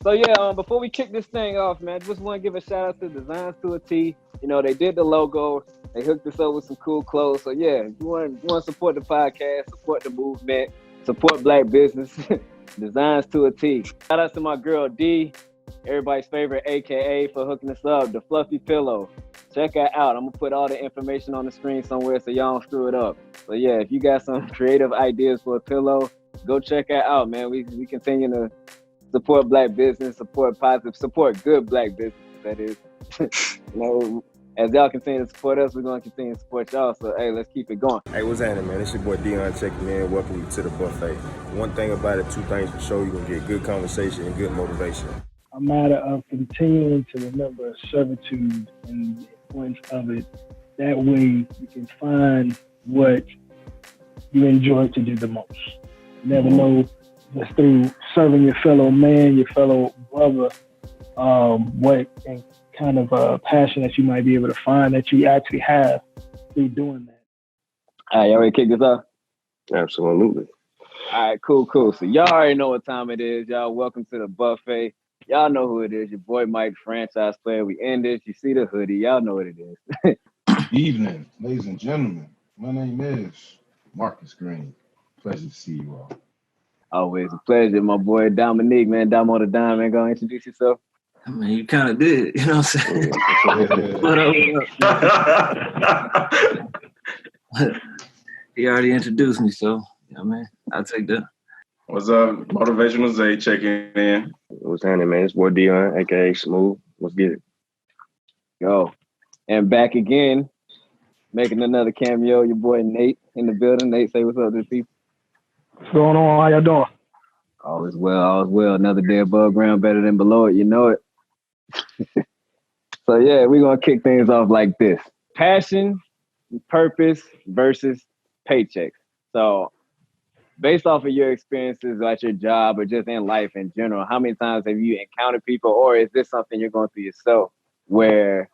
So yeah, before we kick this thing off, man, just want to give a shout out to Designs to a T. You know, they did the logo. They hooked us up with some cool clothes. So yeah, if you want to support the podcast, support the movement, support Black business, Designs to a T. Shout out to my girl D, everybody's favorite AKA, for hooking us up. The Fluffy Pillow. Check her out. I'm gonna put all the information on the screen somewhere so y'all don't screw it up. So yeah, if you got some creative ideas for a pillow, go check her out, man. We continue to support Black business, support positive, support good Black business, that is. You know, as y'all continue to support us, we're going to continue to support y'all. So, hey, let's keep it going. Hey, what's happening, man? It's your boy Dion checking in. Welcome you to the buffet. One thing about it, two things for sure. You're going to get good conversation and good motivation. A matter of continuing to remember servitude and the importance of it. That way you can find what you enjoy to do the most. You never know, just through serving your fellow man, your fellow brother, what kind of passion that you might be able to find that you actually have through doing that. All right, y'all ready to kick this off? Absolutely. All right, cool. So y'all already know what time it is. Y'all welcome to the buffet. Y'all know who it is. Your boy Mike, franchise player. We end this. You see the hoodie. Y'all know what it is. Evening, ladies and gentlemen. My name is Marcus Green. Pleasure to see you all. Always a pleasure, my boy Dominique, man. Damo the Dime, man. Go introduce yourself. I mean, you kind of did, you know what I'm saying? What up? He already introduced me, so, yeah, man, I'll take that. What's up? Motivational Zay checking in. What's happening, man? It's boy Dion, a.k.a. Smoove. Let's get it. Yo. And back again, making another cameo, your boy Nate in the building. Nate, say what's up to the people. What's going on? How y'all doing? All is well. Another day above ground, better than below it. You know it. So yeah, we're gonna kick things off like this: passion, purpose versus paychecks. So, based off of your experiences at your job or just in life in general, how many times have you encountered people, or is this something you're going through yourself, where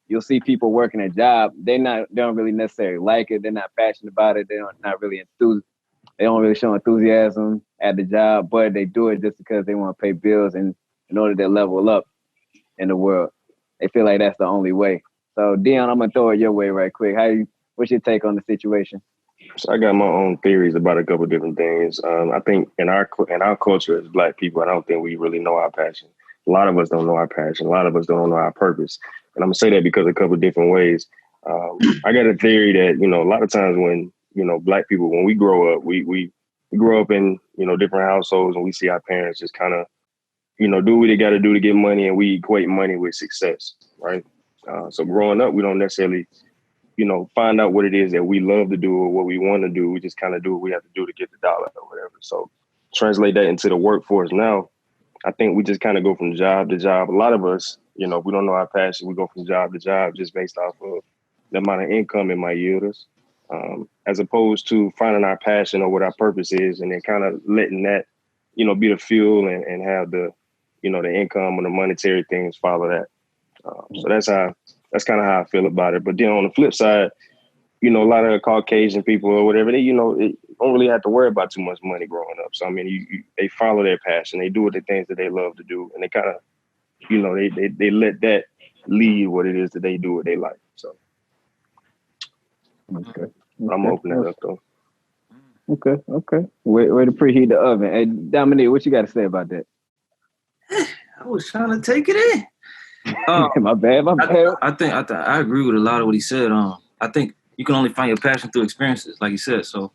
you'll see people working a job, they don't really necessarily like it, they're not passionate about it, not really enthused. They don't really show enthusiasm at the job, but they do it just because they want to pay bills and in order to level up in the world. They feel like that's the only way. So, Dion, I'm going to throw it your way right quick. What's your take on the situation? So I got my own theories about a couple of different things. I think in our culture as Black people, I don't think we really know our passion. A lot of us don't know our passion. A lot of us don't know our purpose. And I'm going to say that because a couple of different ways. I got a theory that, a lot of times when, Black people, when we grow up, we grow up in, different households and we see our parents just kind of, do what they got to do to get money, and we equate money with success, right? So growing up, we don't necessarily, find out what it is that we love to do or what we want to do. We just kind of do what we have to do to get the dollar or whatever. So translate that into the workforce now. I think we just kind of go from job to job. A lot of us, if we don't know our passion, we go from job to job just based off of the amount of income it might yield us, as opposed to finding our passion or what our purpose is and then kind of letting that, be the fuel and have the, the income and the monetary things follow that. So that's kind of how I feel about it. But then on the flip side, a lot of the Caucasian people or whatever, they, they don't really have to worry about too much money growing up. So, I mean, they follow their passion. They do the things that they love to do. And they kind of, they let that lead what it is that they do what they like. So Okay. I'm opening that up, though. Okay. Way to preheat the oven. Hey, Dominique, what you got to say about that? I was trying to take it in. My bad. I think I agree with a lot of what he said. I think you can only find your passion through experiences, like you said. So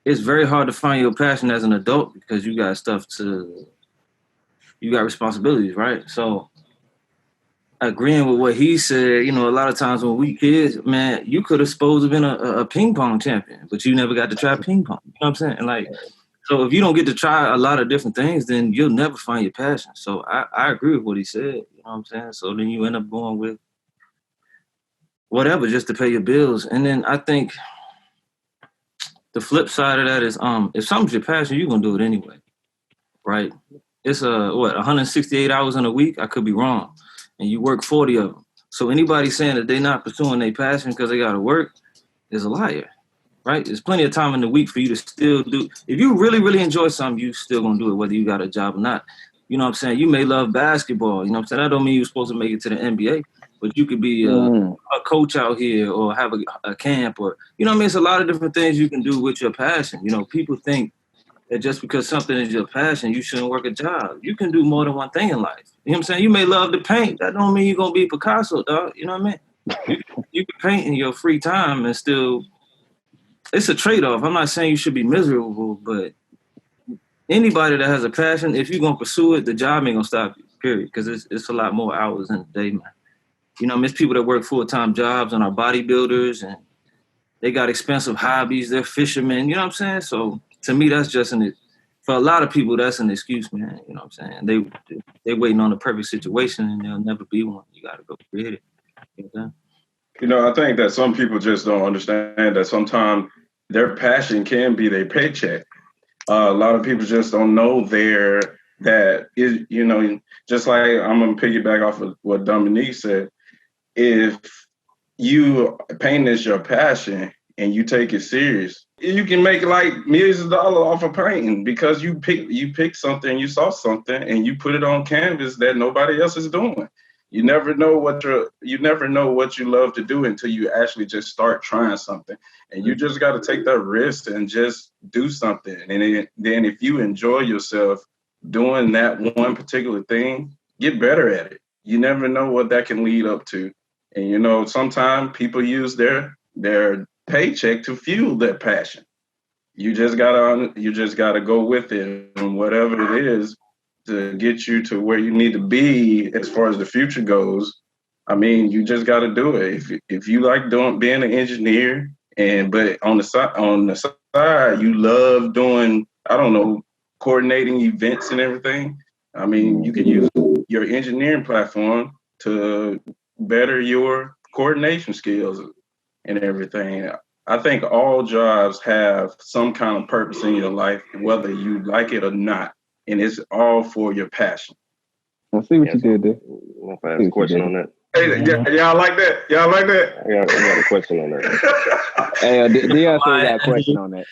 it's very hard to find your passion as an adult because you got responsibilities, right? So agreeing with what he said, a lot of times when we kids, man, you could have supposed to been a ping pong champion, but you never got to try ping pong. You know what I'm saying? And so if you don't get to try a lot of different things, then you'll never find your passion. So I agree with what he said. You know what I'm saying? So then you end up going with whatever just to pay your bills. And then I think the flip side of that is if something's your passion, you're going to do it anyway, right? It's 168 hours in a week? I could be wrong. And you work 40 of them. So anybody saying that they're not pursuing their passion because they got to work is a liar. Right? There's plenty of time in the week for you to still do. If you really, really enjoy something, you still gonna do it, whether you got a job or not. You know what I'm saying? You may love basketball. You know what I'm saying? That don't mean you're supposed to make it to the NBA, but you could be a coach out here or have a camp or, you know what I mean? It's a lot of different things you can do with your passion. You know, people think that just because something is your passion, you shouldn't work a job. You can do more than one thing in life. You know what I'm saying? You may love to paint. That don't mean you're going to be Picasso, dog. You know what I mean? You can paint in your free time and still, it's a trade-off. I'm not saying you should be miserable, but anybody that has a passion, if you're going to pursue it, the job ain't going to stop you, period, because it's a lot more hours in the day, man. You know, there's people that work full-time jobs and are bodybuilders, and they got expensive hobbies. They're fishermen, you know what I'm saying? So to me, that's just for a lot of people, that's an excuse, man. You know what I'm saying? They waiting on the perfect situation, and there'll never be one. You got to go create it. You know what I'm saying? You know, I think that some people just don't understand that sometimes their passion can be their paycheck. A lot of people just don't know that is, you know, just like I'm gonna piggyback off of what Dominique said. If you painting is your passion and you take it serious, you can make like millions of dollars off of painting because you pick something, you saw something, and you put it on canvas that nobody else is doing. You never know what you love to do until you actually just start trying something, and you just got to take that risk and just do something. And then if you enjoy yourself doing that one particular thing, get better at it. You never know what that can lead up to. And you know, sometimes people use their paycheck to fuel their passion. You just gotta go with it, and whatever it is to get you to where you need to be as far as the future goes. I mean, you just got to do it. If you like being an engineer, but on the side you love doing, I don't know, coordinating events and everything. I mean, you can use your engineering platform to better your coordination skills and everything. I think all jobs have some kind of purpose in your life, whether you like it or not, and it's all for your passion. I see what you did there. If I ask a question on that. Hey, y'all like that? Y'all like that? I got a question on that. Hey, Deion said he got a question on that.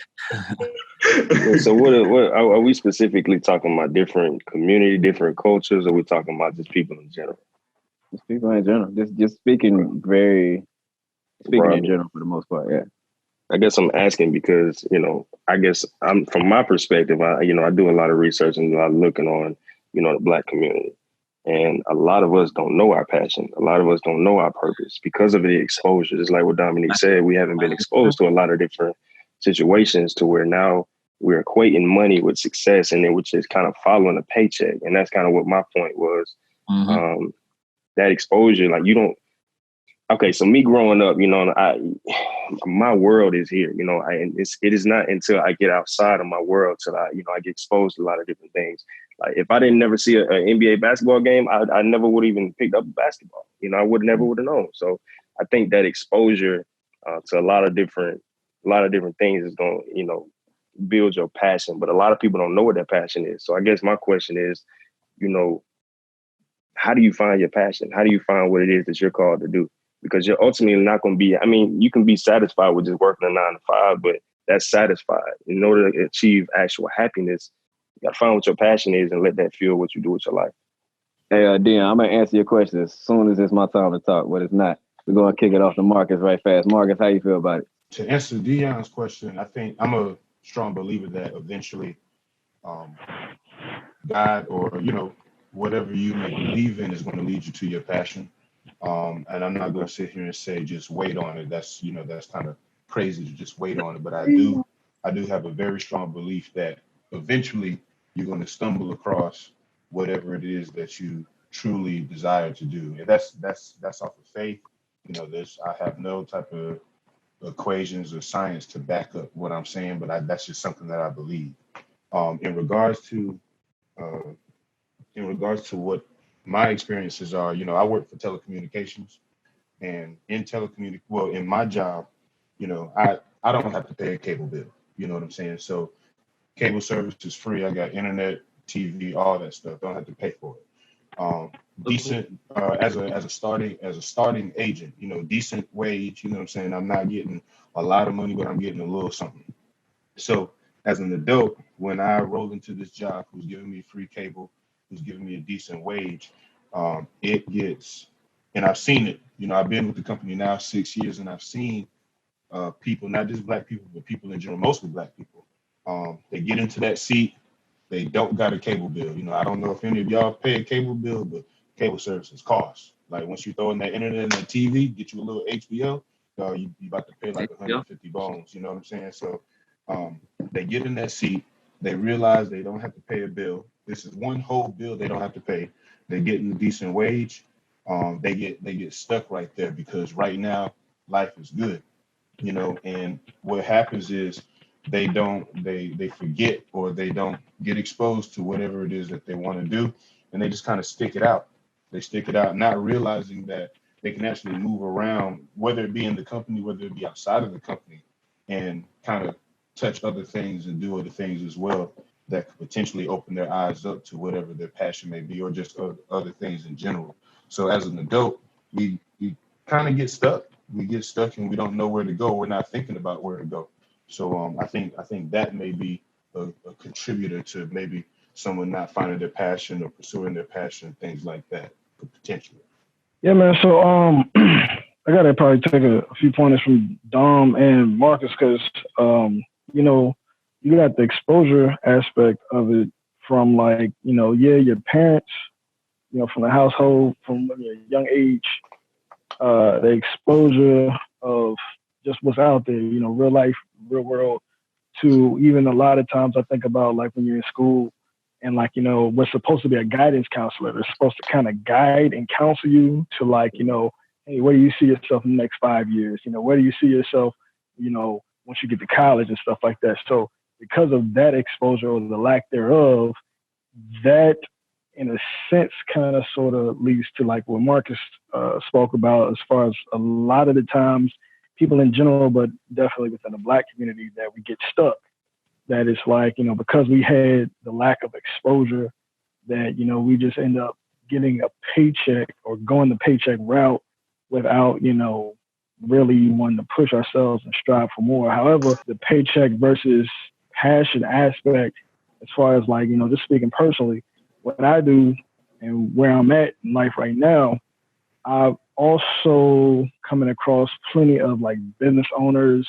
Yeah, so what are we specifically talking about? Different community, different cultures, or are we talking about just people in general? Just people in general. Just speaking in general for the most part, yeah. I guess I'm asking because, you know, I guess I'm from my perspective, I do a lot of research and a lot of looking on, you know, the Black community. And a lot of us don't know our passion. A lot of us don't know our purpose because of the exposure. Just like what Dominique said, we haven't been exposed to a lot of different situations to where now we're equating money with success, and then we're just kind of following a paycheck. And that's kind of what my point was. Mm-hmm. That exposure, like you don't. Okay, so me growing up, you know, my world is here. You know, it is not until I get outside of my world till I get exposed to a lot of different things. Like if I didn't never see an NBA basketball game, I never would even picked up basketball. You know, I never would have known. So I think that exposure to a lot of different things is going to, you know, build your passion. But a lot of people don't know what their passion is. So I guess my question is, you know, how do you find your passion? How do you find what it is that you're called to do? Because you're ultimately not going to be, I mean, you can be satisfied with just working a 9 to 5, but that's satisfied. In order to achieve actual happiness, you got to find what your passion is and let that fuel what you do with your life. Hey, Dion, I'm going to answer your question as soon as it's my time to talk, but it's not. We're going to kick it off to Marcus right fast. Marcus, how you feel about it? To answer Dion's question, I think I'm a strong believer that eventually God or, you know, whatever you may believe in is going to lead you to your passion. And I'm not going to sit here and say just wait on it. That's kind of crazy to just wait on it. But I do have a very strong belief that eventually you're going to stumble across whatever it is that you truly desire to do. And that's off of faith. You know, I have no type of equations or science to back up what I'm saying, but that's just something that I believe. In regards to what my experiences are, you know, I work for telecommunications, and in my job, you know, I don't have to pay a cable bill. You know what I'm saying? So cable service is free. I got internet, TV, all that stuff. Don't have to pay for it. Decent as a starting agent, you know, decent wage. You know what I'm saying? I'm not getting a lot of money, but I'm getting a little something. So as an adult, when I rolled into this job, who's giving me free cable, who's giving me a decent wage, it gets, and I've seen it. I've been with the company now 6 years, and I've seen people, not just black people, but people in general, mostly black people. They get into that seat, they don't got a cable bill. I don't know if any of y'all pay a cable bill, but cable services cost. Like once you throw in that internet and that TV, get you a little HBO, you about to pay like 150 bones. You know what I'm saying? So they get in that seat, they realize they don't have to pay a bill. This is one whole bill they don't have to pay. They're getting a decent wage. They get stuck right there because right now life is good. And what happens is they forget, or they don't get exposed to whatever it is that they want to do, and they just kind of stick it out. They stick it out, not realizing that they can actually move around, whether it be in the company, whether it be outside of the company, and kind of touch other things and do other things as well that could potentially open their eyes up to whatever their passion may be, or just other things in general. So as an adult, we kind of get stuck. We get stuck and we don't know where to go. We're not thinking about where to go. So I think that may be a contributor to maybe someone not finding their passion or pursuing their passion, things like that, potentially. Yeah, man. So I gotta probably take a few pointers from Dom and Marcus because you got the exposure aspect of it from your parents, from the household from when you're a young age, the exposure of just what's out there, real life, real world, to even a lot of times I think about like when you're in school and what's supposed to be a guidance counselor. They're supposed to kind of guide and counsel you to hey, where do you see yourself in the next 5 years? Where do you see yourself, once you get to college and stuff like that. So because of that exposure or the lack thereof, that in a sense kind of sort of leads to like what Marcus spoke about as far as a lot of the times people in general, but definitely within the Black community, that we get stuck. That it's because we had the lack of exposure that, we just end up getting a paycheck or going the paycheck route without, really wanting to push ourselves and strive for more. However, the paycheck versus passion aspect, as far as just speaking personally, what I do and where I'm at in life right now, I've also coming across plenty of business owners,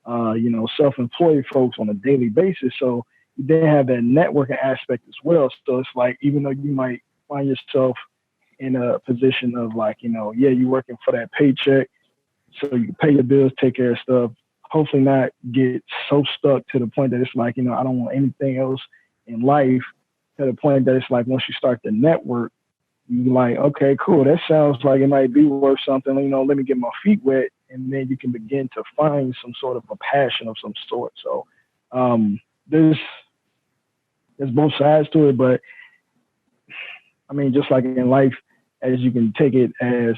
self-employed folks on a daily basis. So they have that networking aspect as well. So it's even though you might find yourself in a position of you're working for that paycheck, so you can pay your bills, take care of stuff, hopefully not get so stuck to the point that it's I don't want anything else in life, to the point that it's once you start the network, you okay, cool, that sounds like it might be worth something, let me get my feet wet, and then you can begin to find some sort of a passion of some sort. So there's both sides to it, but I mean, just like in life, as you can take it as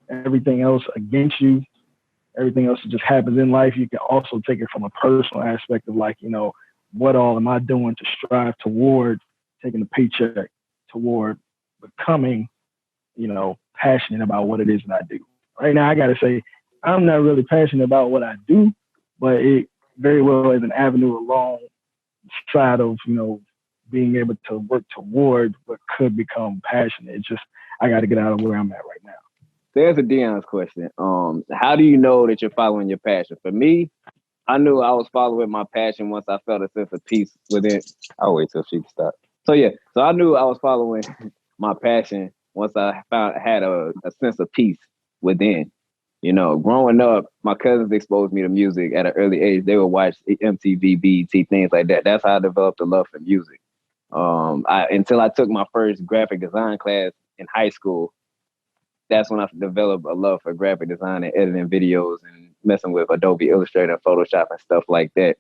everything else against you, everything else that just happens in life, you can also take it from a personal aspect of what all am I doing to strive toward taking the paycheck, toward becoming, passionate about what it is that I do. Right now, I got to say, I'm not really passionate about what I do, but it very well is an avenue alongside of, being able to work toward what could become passionate. It's just, I got to get out of where I'm at right now. There's a Dion's question. How do you know that you're following your passion? For me, I knew I was following my passion once I felt a sense of peace within. I'll wait till she stops. So I knew I was following my passion once I had a sense of peace within. Growing up, my cousins exposed me to music at an early age. They would watch MTV, BET, things like that. That's how I developed a love for music. Until I took my first graphic design class in high school, that's when I developed a love for graphic design and editing videos and messing with Adobe Illustrator and Photoshop and stuff like that.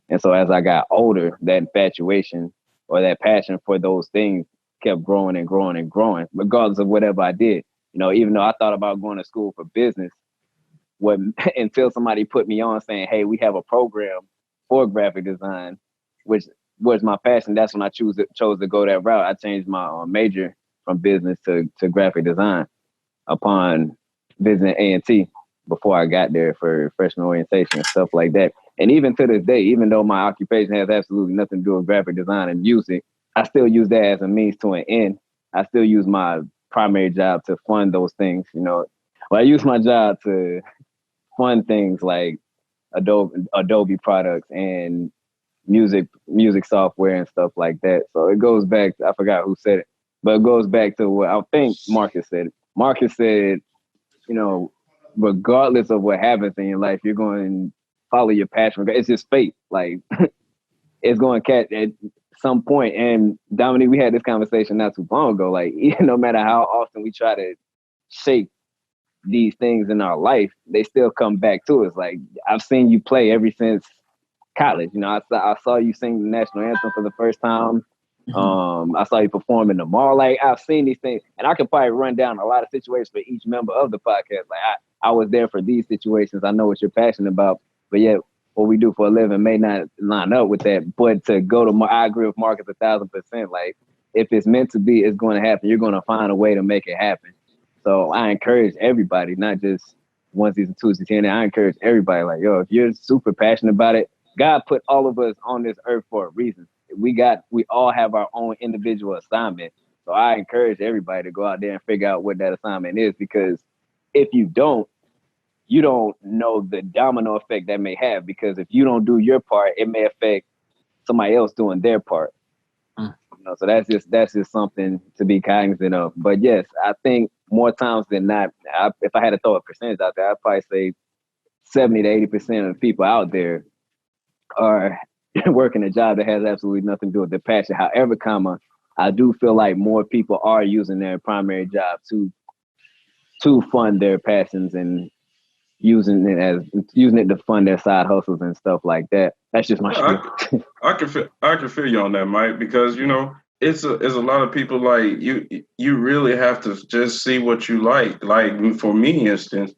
And so as I got older, that infatuation or that passion for those things kept growing and growing and growing, regardless of whatever I did. Even though I thought about going to school for business, until somebody put me on saying, hey, we have a program for graphic design, which was my passion, that's when I chose to go that route. I changed my major from business to graphic design upon visiting A&T before I got there for freshman orientation and stuff like that. And even to this day, even though my occupation has absolutely nothing to do with graphic design and music, I still use that as a means to an end. I still use my primary job to fund those things. Well, I use my job to fund things like Adobe products and music software and stuff like that. So it goes back. I forgot who said it, but it goes back to what I think Marcus said. Marcus said, regardless of what happens in your life, you're going to follow your passion. It's just fate. Like it's going to catch at some point. And Dominique, we had this conversation not too long ago. Like no matter how often we try to shape these things in our life, they still come back to us. Like I've seen you play ever since college. I saw you sing the national anthem for the first time. I saw you perform in the mall. Like I've seen these things, and I could probably run down a lot of situations for each member of the podcast. Like I was there for these situations. I know what you're passionate about, but yet what we do for a living may not line up with that. But to go to, I agree with Marcus 1,000%. Like if it's meant to be, it's going to happen. You're going to find a way to make it happen. So I encourage everybody, not just onesies and twosies here and there. I encourage everybody, like, yo, if you're super passionate about it, God put all of us on this earth for a reason. We all have our own individual assignment. So I encourage everybody to go out there and figure out what that assignment is, because if you don't know the domino effect that may have, because if you don't do your part, it may affect somebody else doing their part. So that's just something to be cognizant of. But yes, I think more times than not, if I had to throw a percentage out there, I'd probably say 70 to 80% of the people out there are working a job that has absolutely nothing to do with their passion. However, I do feel like more people are using their primary job to fund their passions and using it to fund their side hustles and stuff like that. That's just my spiel. I can feel you on that, Mike, because it's a lot of people, like you really have to just see what you like. Like for me, instance,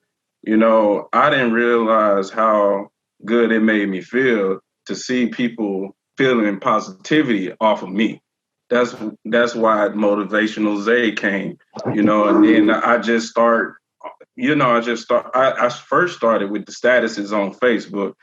I didn't realize how good it made me feel to see people feeling positivity off of me. That's why Motivational Zay came, and then I first started with the statuses on Facebook,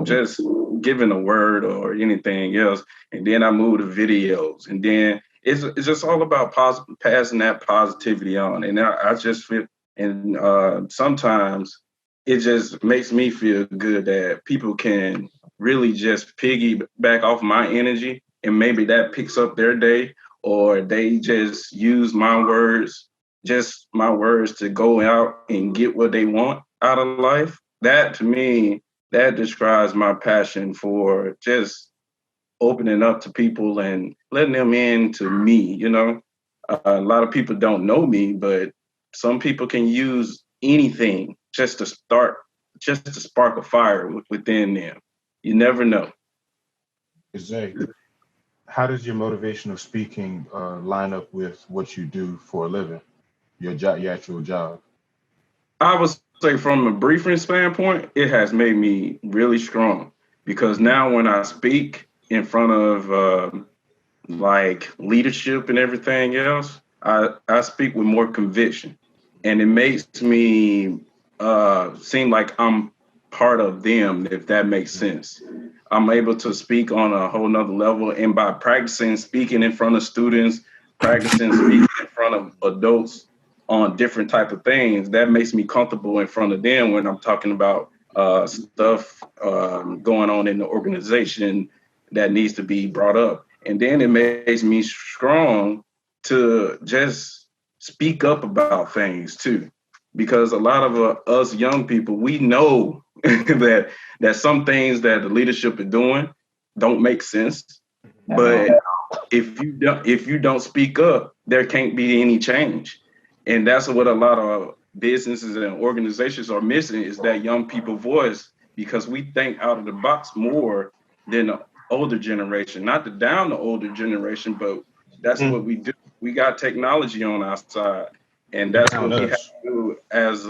just giving a word or anything else. And then I moved to videos, and then it's just all about passing that positivity on. And I just feel, and sometimes it just makes me feel good that people can really just piggyback off my energy, and maybe that picks up their day, or they just use my words to go out and get what they want out of life. That, to me, that describes my passion for just opening up to people and letting them into me. A lot of people don't know me, but some people can use anything just to spark a fire within them. You never know. Zay, how does your motivational speaking line up with what you do for a living, your actual job? I would say from a briefing standpoint, it has made me really strong, because now when I speak in front of like leadership and everything else, I speak with more conviction, and it makes me seem like I'm part of them, if that makes sense. I'm able to speak on a whole nother level, and by practicing speaking in front of students, practicing speaking in front of adults on different type of things, that makes me comfortable in front of them when I'm talking about stuff going on in the organization that needs to be brought up. And then it makes me strong to just speak up about things too, because a lot of us young people, we know that some things that the leadership is doing don't make sense. But if you don't speak up, there can't be any change. And that's what a lot of businesses and organizations are missing, is that young people voice, because we think out of the box more than the older generation. Not to down the older generation, but that's what we do. We got technology on our side, and that's what we have to do as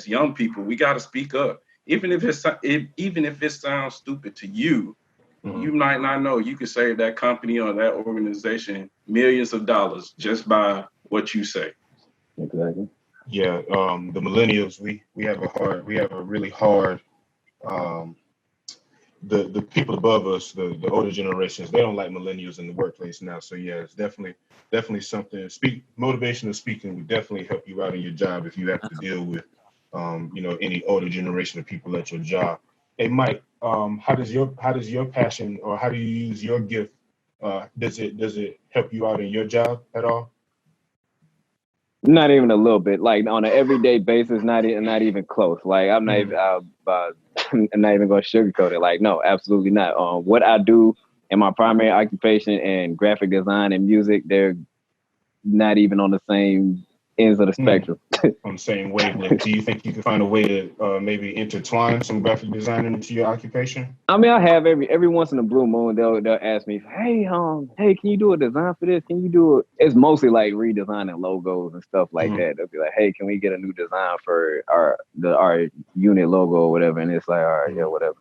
young people. We got to speak up, even if it sounds stupid to you. You might not know. You could save that company or that organization millions of dollars just by what you say. Exactly. Yeah, the millennials, we have a really hard the people above us, the older generations, they don't like millennials in the workplace now. So yeah, it's definitely something. Motivational speaking would definitely help you out in your job if you have to deal with, any older generation of people at your job. Hey, Mike, how does your passion, or how do you use your gift? Does it help you out in your job at all? Not even a little bit. Like on an everyday basis, not even close. Like I'm not even, I'm not even gonna sugarcoat it. Like no, absolutely not. What I do in my primary occupation and graphic design and music, they're not even on the same ends of the spectrum. On the same wavelength. Do you think you can find a way to maybe intertwine some graphic design into your occupation? I mean, I have every once in a blue moon they'll ask me, hey, can you do a design for this? Can you do it? It's mostly like redesigning logos and stuff like that. They'll be like, hey, can we get a new design for our unit logo or whatever? And it's like, all right, yeah, whatever.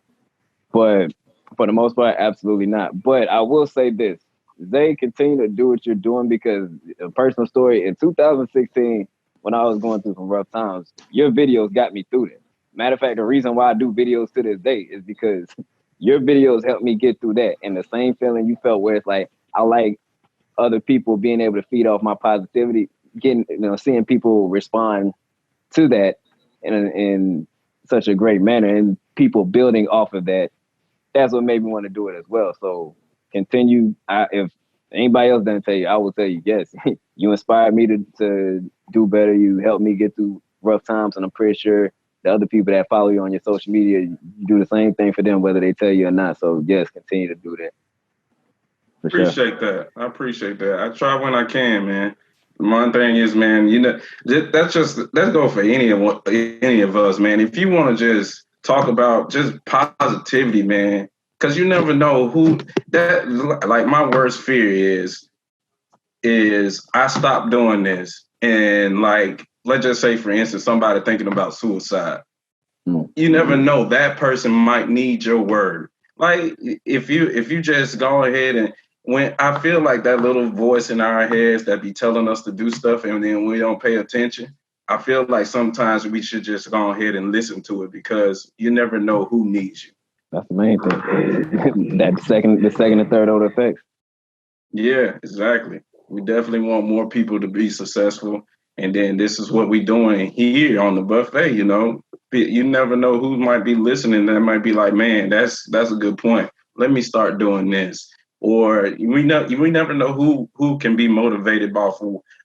But for the most part, absolutely not. But I will say this: they continue to do what you're doing, because a personal story in 2016, when I was going through some rough times, your videos got me through this. Matter of fact, the reason why I do videos to this day is because your videos helped me get through that. And the same feeling you felt, where it's like, I like other people being able to feed off my positivity, seeing people respond to that in such a great manner, and people building off of that. That's what made me want to do it as well. So continue. If anybody else doesn't tell you, I will tell you, yes, you inspired me to do better. You helped me get through rough times, and I'm pretty sure the other people that follow you on your social media, you do the same thing for them, whether they tell you or not. So yes, continue to do that. Appreciate that. I appreciate that. I try when I can, man. My thing is, man, that go for any of us, man. If you want to just talk about just positivity, man, because you never know who that. Like my worst fear is I stop doing this, and like let's just say, for instance, somebody thinking about suicide. You never know, that person might need your word. Like if you just go ahead, and when I feel like that little voice in our heads that be telling us to do stuff and then we don't pay attention, I feel like sometimes we should just go ahead and listen to it, because you never know who needs you. That's the main thing. The second and third order effects. Yeah, exactly. We definitely want more people to be successful. And then this is what we're doing here on the buffet, You never know who might be listening that might be like, man, that's a good point. Let me start doing this. Or we never know who can be motivated by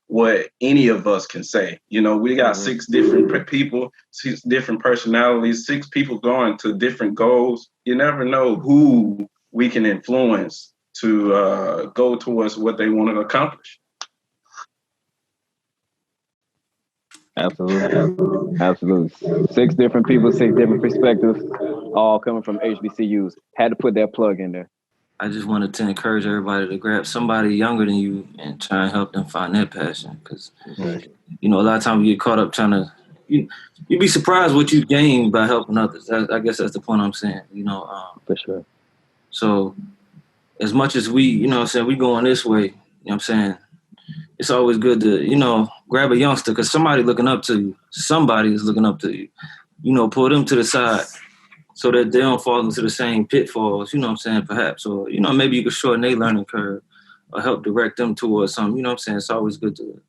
what any of us can say. We got 6 different people, 6 different personalities, 6 people going to different goals. You never know who we can influence to go towards what they want to accomplish. Absolutely. 6 different people, 6 different perspectives, all coming from HBCUs. Had to put that plug in there. I just wanted to encourage everybody to grab somebody younger than you and try and help them find their passion. Because, a lot of times we get caught up trying to, you'd be surprised what you gain by helping others. I guess that's the point I'm saying, For sure. So as much as we, we going this way, I'm saying, it's always good to, grab a youngster, because somebody looking up to you. Somebody is looking up to you. Pull them to the side so that they don't fall into the same pitfalls, perhaps. Or, maybe you could shorten their learning curve or help direct them towards something, It's always good to,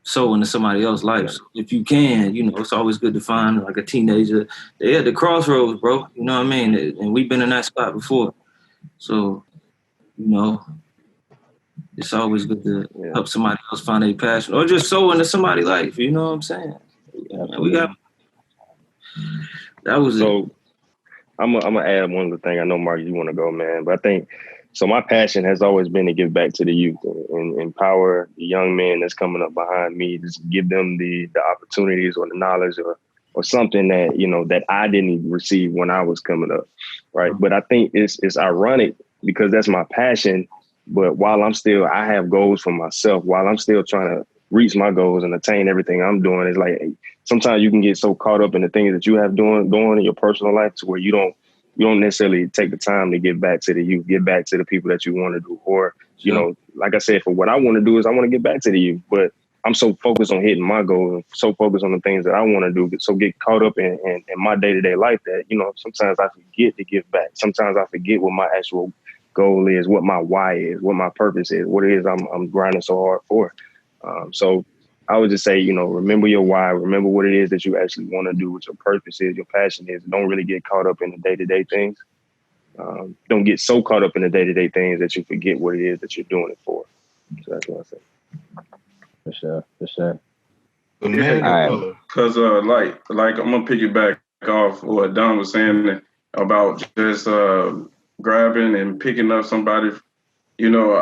sow into somebody else's life. So if you can, it's always good to find like a teenager. They at the crossroads, bro. You know what I mean? And we've been in that spot before. So, it's always good to help somebody else find a passion, or just sow into somebody's life. You know what I'm saying? We got that was so it. I'm gonna add one other thing. I know, Mark, you want to go, man, but I think so. My passion has always been to give back to the youth and empower the young men that's coming up behind me. Just give them the opportunities or the knowledge or something that that I didn't receive when I was coming up, right? But I think it's ironic because that's my passion. But while I have goals for myself, while I'm still trying to reach my goals and attain everything I'm doing, it's like sometimes you can get so caught up in the things that you have going in your personal life to where you don't necessarily take the time to give back to the youth, give back to the people that you want to do. Or, like I said, for what I want to do is I want to get back to the youth. But I'm so focused on hitting my goal and so focused on the things that I want to do. So get caught up in my day-to-day life that, you know, sometimes I forget to give back. Sometimes I forget what my actual goal is, what my why is, what my purpose is, what it is I'm grinding so hard for. So I would just say, you know, remember your why, remember what it is that you actually want to do, what your purpose is, your passion is. Don't really get caught up in the day-to-day things. Don't get so caught up in the day-to-day things that you forget what it is that you're doing it for. So that's what I say. For sure. The man All of right. color. Cause like I'm gonna piggyback off what Don was saying about just grabbing and picking up somebody. You know,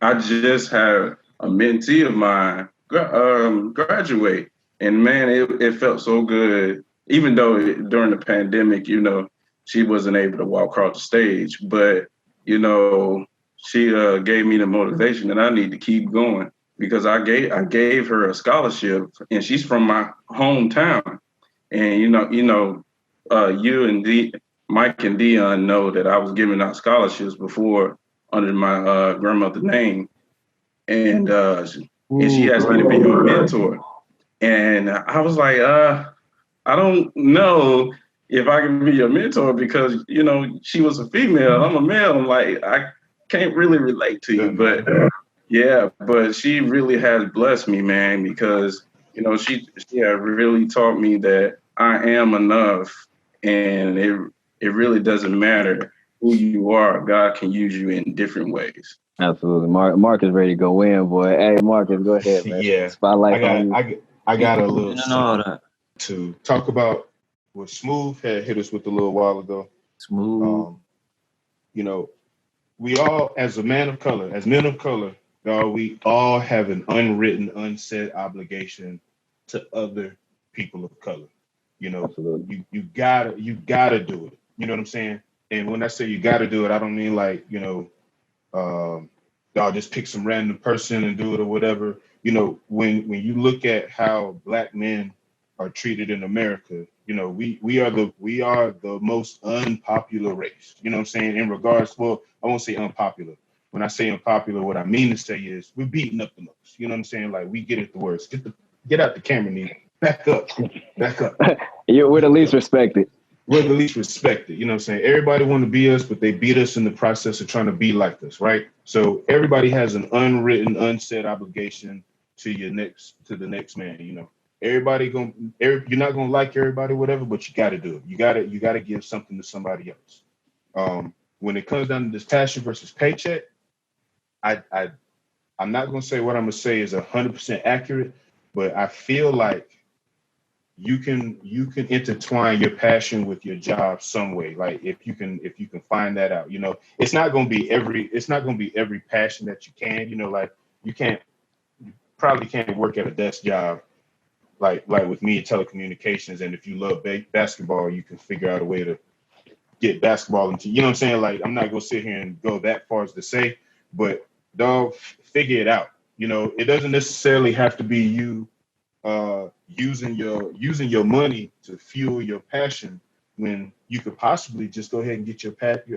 I just had a mentee of mine graduate, and man, it felt so good. Even though during the pandemic, you know, she wasn't able to walk across the stage, but you know, she gave me the motivation that I need to keep going because I gave her a scholarship, and she's from my hometown. And you and Mike and Dion know that I was giving out scholarships before under my grandmother's name, and she asked me to be her mentor. And I was like, I don't know if I can be your mentor because you know she was a female, I'm a male. I'm like, I can't really relate to you, but yeah, but she really has blessed me, man, because you know she had really taught me that I am enough, and it really doesn't matter who you are. God can use you in different ways. Absolutely. Mark is ready to go in, boy. Hey, Marcus, go ahead, man. Yeah, Spotlight's on you. I got a little And all that. to talk about what Smoove had hit us with a little while ago. Smoove. You know, we all, as men of color, dog, we all have an unwritten, unsaid obligation to other people of color. You know, Absolutely. you gotta do it. You know what I'm saying? And when I say you gotta do it, I don't mean like, you know, y'all just pick some random person and do it or whatever. You know, when you look at how black men are treated in America, you know, we are the most unpopular race. You know what I'm saying? In regards, well, I won't say unpopular. When I say unpopular, what I mean to say is we're beaten up the most. You know what I'm saying? Like we get it the worst. Get out the camera, Nina. Back up. We're the least respected. We're the least respected. You know what I'm saying? Everybody want to be us, but they beat us in the process of trying to be like us, right? So everybody has an unwritten, unsaid obligation to the next man. You know, you're not gonna like everybody, whatever, but you got to do it. You got to give something to somebody else. When it comes down to this passion versus paycheck, I'm not gonna say what I'm gonna say is 100% accurate, but I feel like you can intertwine your passion with your job some way. Like if you can find that out, you know, it's not gonna be every passion that you can, you know, like you probably can't work at a desk job like with me in telecommunications. And if you love basketball, you can figure out a way to get basketball into, you know what I'm saying? Like I'm not gonna sit here and go that far as to say, but dog, figure it out. You know, it doesn't necessarily have to be you using your money to fuel your passion when you could possibly just go ahead and get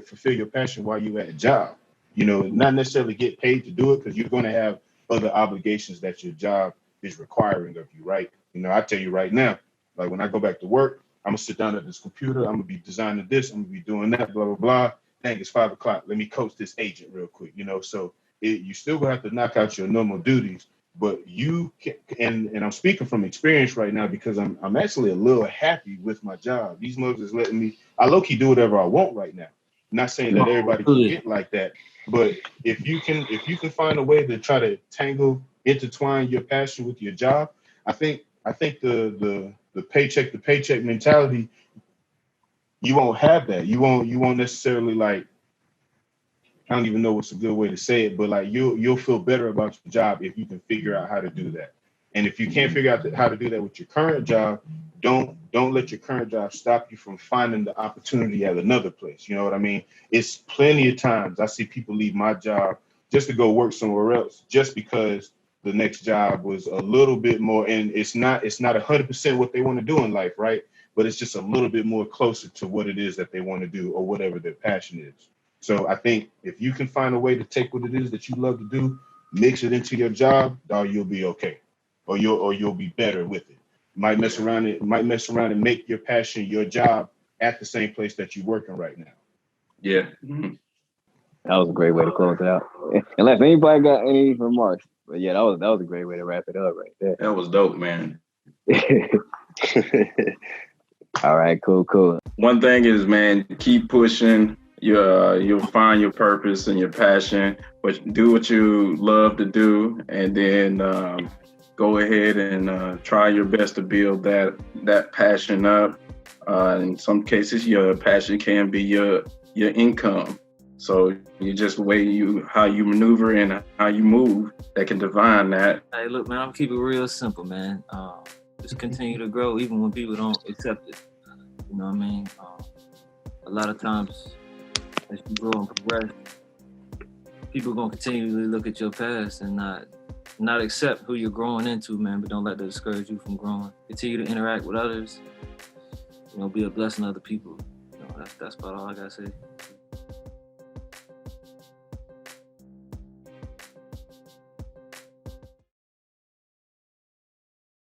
fulfill your passion while you're at a job. You know, not necessarily get paid to do it because you're going to have other obligations that your job is requiring of you, right? You know, I tell you right now, like when I go back to work, I'm gonna sit down at this computer, I'm gonna be designing this, I'm gonna be doing that, blah blah blah. Dang, it's 5 o'clock. Let me coach this agent real quick, you know. So you still gonna have to knock out your normal duties, but you can, and I'm speaking from experience right now because I'm actually a little happy with my job. These moves is letting me, I low-key do whatever I want right now. I'm not saying that everybody can get like that, but if you can find a way to try to intertwine your passion with your job, I think the paycheck to paycheck mentality, you won't have that. You won't necessarily like, I don't even know what's a good way to say it, but like you'll feel better about your job if you can figure out how to do that. And if you can't figure out how to do that with your current job, don't let your current job stop you from finding the opportunity at another place. You know what I mean? It's plenty of times I see people leave my job just to go work somewhere else just because the next job was a little bit more, and it's not 100% what they want to do in life, right? But it's just a little bit more closer to what it is that they want to do or whatever their passion is. So I think if you can find a way to take what it is that you love to do mix it into your job, dog, you'll be okay, or you'll be better with it. Might mess around and make your passion your job at the same place that you're working right now. Yeah. That was a great way to close it out. Unless anybody got any remarks. But yeah, that was a great way to wrap it up right there. That was dope, man. All right, cool. One thing is, man, keep pushing. You'll find your purpose and your passion, but do what you love to do, and then go ahead and try your best to build that passion up. In some cases, your passion can be your income. So you just how you maneuver and how you move that can define that. Hey, look, man, I'm keep it real simple, man. Just continue to grow even when people don't accept it. You know what I mean? A lot of times, as you grow and progress, people are gonna continually look at your past and not accept who you're growing into, man. But don't let that discourage you from growing. Continue to interact with others. You know, be a blessing to other people. You know, that's about all I gotta say.